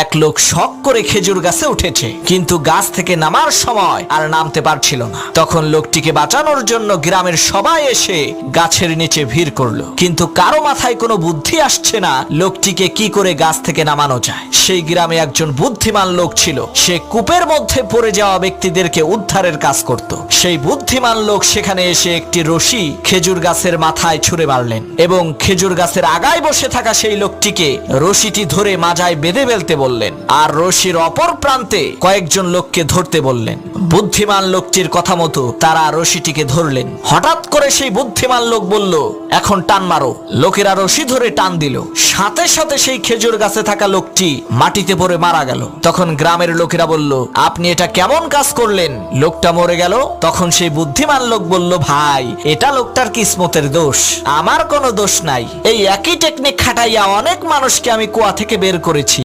এক লোক শখ করে খেজুর গাছে উঠেছে, কিন্তু গাছ থেকে নামার সময় আর নামতে পারছিল না। তখন লোকটিকে বাঁচানোর জন্য গ্রামের সবাই এসে গাছের নিচে ভিড় করলো, কিন্তু কারো মাথায় কোনো বুদ্ধি আসছে না লোকটিকে কি করে গাছ থেকে নামানো যায়। সেই গ্রামে একজন বুদ্ধিমান লোক ছিল, সে কূপের মধ্যে পড়ে যাওয়া ব্যক্তিদেরকে উদ্ধারের কাজ করত। সেই বুদ্ধিমান লোক সেখানে এসে একটি রশি খেজুর গাছের মাথায় ছুঁড়ে মারলেন এবং খেজুর গাছের আগায় বসে থাকা সেই লোকটিকে রশিটি ধরে মাজায় বেঁধে ফেলতে বললেন, আর রশির অপর প্রান্তে কয়েকজন লোককে ধরতে বললেন। বুদ্ধিমান লোকটির কথা মতো তারা রশিটিকে ধরলেন। হঠাৎ করে সেই বুদ্ধিমান লোক বলল, এখন টান মারো। লোকেরা রশি ধরে টান দিল, সাথে সাথে সেই খেজুর গাছে থাকা লোকটি মাটিতে পড়ে মারা গেল। তখন গ্রামের লোকেরা বলল, আপনি এটা কেমন কাজ করলেন? লোকটা মরে গেল। তখন সেই বুদ্ধিমান লোক বলল, ভাই, এটা লোকটার কিসমতের দোষ, আমার কোনো দোষ নাই। এই একই টেকনিক খাটাইয়া অনেক মানুষকে আমি কুয়া থেকে বের করেছি।